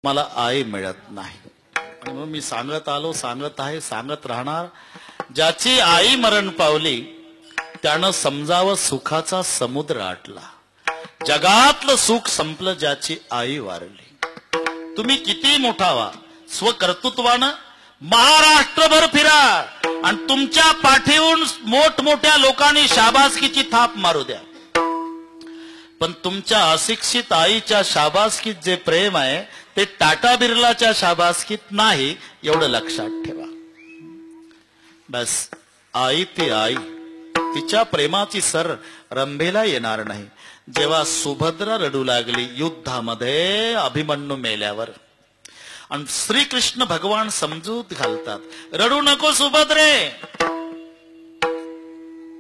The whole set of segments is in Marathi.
मला आई मिळत नाही. म्हणून मी सांगत आलो, सांगत आहे, सांगत राहणार. ज्याची आई मरण पावली त्यानं समजावं सुखाचा समुद्र आटला. जगातलं सुख संपलं ज्याची आई वारली. तुम्ही किती मोठा व्हा, स्वकर्तृत्वानं महाराष्ट्रभर फिरा आणि तुमच्या पाठीहून मोठमोठ्या लोकांनी शाबासकीची थाप मारू द्या, पण तुमच्या अशिक्षित आईच्या शाबासकीत जे प्रेम आहे ते टाटा बिर्लाच्या शाबासकीत नाही, एवढं लक्षात ठेवा. बस आई ती आई, तिच्या प्रेमाची सर रंभेला येणार नाही. जेव्हा सुभद्रा रडू लागली युद्धामध्ये अभिमन्यू मेल्यावर, आणि श्रीकृष्ण भगवान समजूत घालतात, रडू नको सुभद्रे.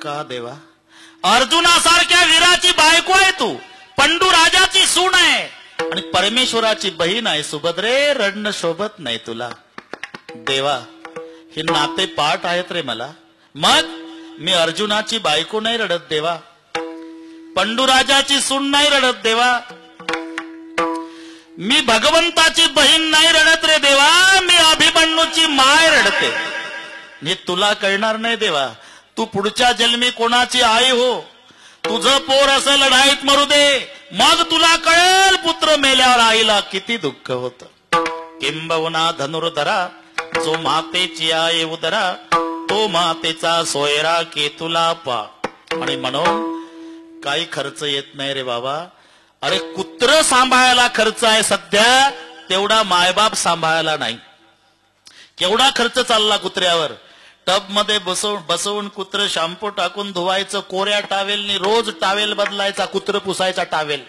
का देवा? अर्जुनासारख्या वीराची बायको आहे तू, पंडू राजाची सून आहे आणि परमेश्वराची बहीण आहे सुभद्रे, रडणं शोभत नाही तुला. देवा, हे नाते पाठ आहेत रे मला. मग मी अर्जुनाची बायको नाही रडत देवा, पंडू राजाची सून नाही रडत देवा, मी भगवंताची बहीण नाही रडत रे देवा, मी अभिमन्यूची माय रडते. हे तुला कळणार नाही देवा. तू पुढच्या जन्मी कोणाची आई हो, तुझं पोर असं लढाईत मरू दे, मग तुला कळेल पुत्र मेल्यावर आईला किती दुःख होत. किंबहुना धनुर्धरा जो मातेची आई उदरा, तो मातेचा सोयरा केतुला पा. आणि म्हणून काही खर्च येत नाही रे बाबा. अरे कुत्र सांभाळायला खर्च आहे सध्या, तेवढा मायबाप सांभाळायला नाही. केवढा खर्च चालला कुत्र्यावर. टब मध्ये बसवून कुत्र शॅम्पू टाकून धुवायचं कोऱ्या टावेलनी, रोज टावेल बदलायचा, कुत्र पुसायचा टावेल,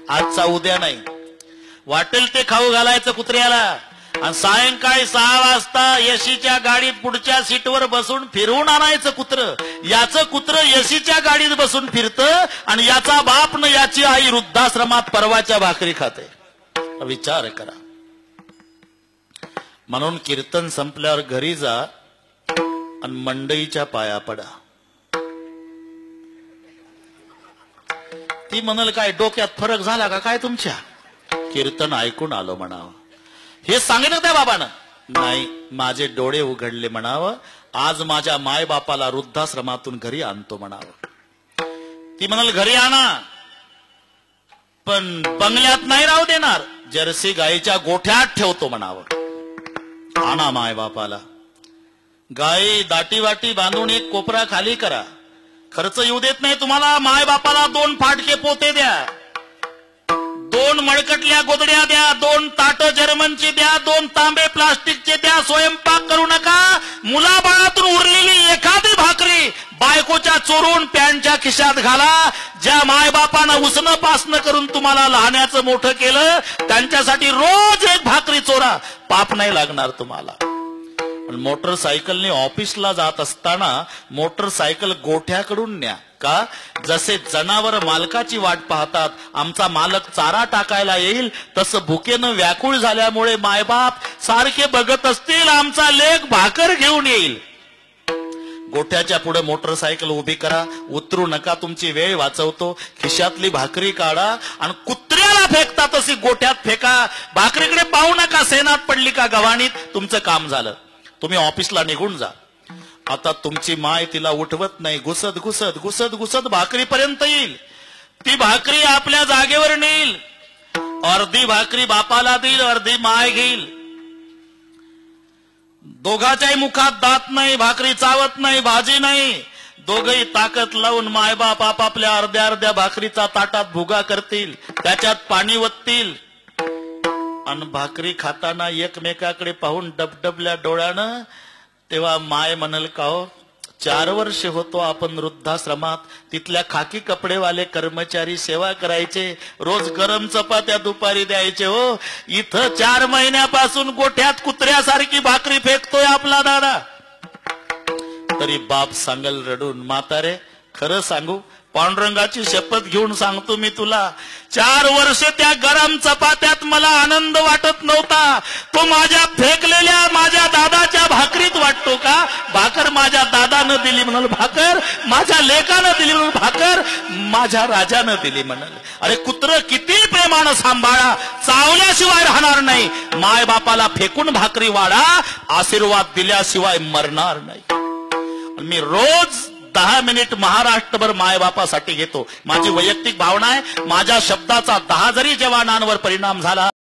आजचा उद्या नाही. वाटेल ते खाऊ घालायचं कुत्र्याला, आणि सायंकाळी 6 वाजता एसीच्या गाडीत पुढच्या सीटवर बसून फिरवून आणायचं कुत्र. याचं कुत्र एसीच्या गाडीत बसून फिरतं आणि याचा बाप न याची आई वृद्धाश्रमात परवाच्या भाकरी खाते. विचार करा. म्हणून कीर्तन संपल्यावर घरी जा आणि मंडईच्या पाया पडा. ती म्हणाल काय डोक्यात फरक झाला का काय तुमच्या? कीर्तन ऐकून आलो म्हणावं. हे सांगितलं त्या बाबानं नाही, माझे डोळे उघडले म्हणावं. आज माझ्या मायबापाला वृद्धाश्रमातून घरी आणतो म्हणावं. ती म्हणाल घरी आणा, पण बंगल्यात नाही राहू देणार, जर्सी गायीच्या गोठ्यात ठेवतो म्हणावं. आणा मायबापाला. गाई दाटी वाटी बांधून एक कोपरा खाली करा. खर्च येऊ देत नाही तुम्हाला. मायबापाला 2 फाटके पोते द्या, 2 मळकटल्या गोदड्या द्या, 2 ताट जर्मनची द्या, 2 तांबे प्लास्टिकचे द्या. स्वयंपाक करू नका. मुलाबाळातून उरलेली एखादी भाकरी बायकोच्या चोरून पॅन्टच्या खिशात घाला. ज्या मायबापानं उसनं पासनं करून तुम्हाला लहानाचं मोठं केलं, त्यांच्यासाठी रोज एक भाकरी चोरा. पाप नाही लागणार तुम्हाला. मोटरसायकलने ऑफिसला जात असताना मोटरसायकल गोठ्याकडून न्या. का? जसे जनावर मालकाची वाट पाहतात, आमचा मालक चारा टाकायला येईल, तसं भुकेनं व्याकुळ झाल्यामुळे मायबाप सारखे बघत असतील आमचा लेक भाकर घेऊन येईल. गोठ्याच्या पुढे मोटरसायकल उभी करा. उतरू नका, तुमची वेळ वाचवतो. खिशातली भाकरी काढा आणि कुत्र्याला फेकता तशी गोठ्यात फेका. भाकरीकडे पाहू नका, सेनात पडली का गव्हाणीत, तुमचं काम झालं. तुम्ही ऑफिसला निघून जा. आता तुमची माय तिला उठवत नाही, घुसत घुसत घुसत घुसत भाकरीपर्यंत येईल. ती भाकरी आपल्या जागेवर नेईल. अर्धी भाकरी बापाला देईल, अर्धी माय घेईल. दोघाच्याही मुखात दात नाही, भाकरी चावत नाही, भाजी नाही. दोघही ताकद लावून मायबाप आपापल्या अर्ध्या अर्ध्या भाकरीचा ताटात भुगा करतील, त्याच्यात पाणी वततील आणि भाकरी खाताना एकमेकाकडे पाहून डबडबल्या डोळ्यानं. तेव्हा माय म्हणल का हो, 4 वर्ष होतो आपण वृद्धाश्रमात, तिथल्या खाकी कपडेवाले कर्मचारी सेवा करायचे, रोज गरम चपात्या दुपारी द्यायचे हो. इथं 4 महिन्यापासून गोठ्यात कुत्र्यासारखी भाकरी फेकतोय आपला दादा. तरी बाप सांगल रडून, म्हातारे खरं सांगू, पांडुरंगाची शपथ घेऊन सांगतो मी तुला, 4 वर्ष त्या गरम चपात्यात मला आनंद वाटत नव्हता. तो माझ्या फेकलेल्या माझ्या दादाच्या भाकरीत वाटतो का? भाकर माझ्या दादानं दिली म्हणाल भाकर, माझ्या लेकानं दिली म्हणून भाकर, माझ्या राजानं दिली म्हणाल. अरे कुत्र किती प्रेमानं सांभाळा, चावल्याशिवाय राहणार नाही. माय बापाला फेकून भाकरी वाढा, आशीर्वाद दिल्याशिवाय मरणार नाही. मी रोज 10 मिनिट महाराष्ट्रभर मायबापासाठी घेतो. माझी वैयक्तिक भावना आहे, माझ्या शब्दाचा 10 जरी जवानांवर परिणाम झाला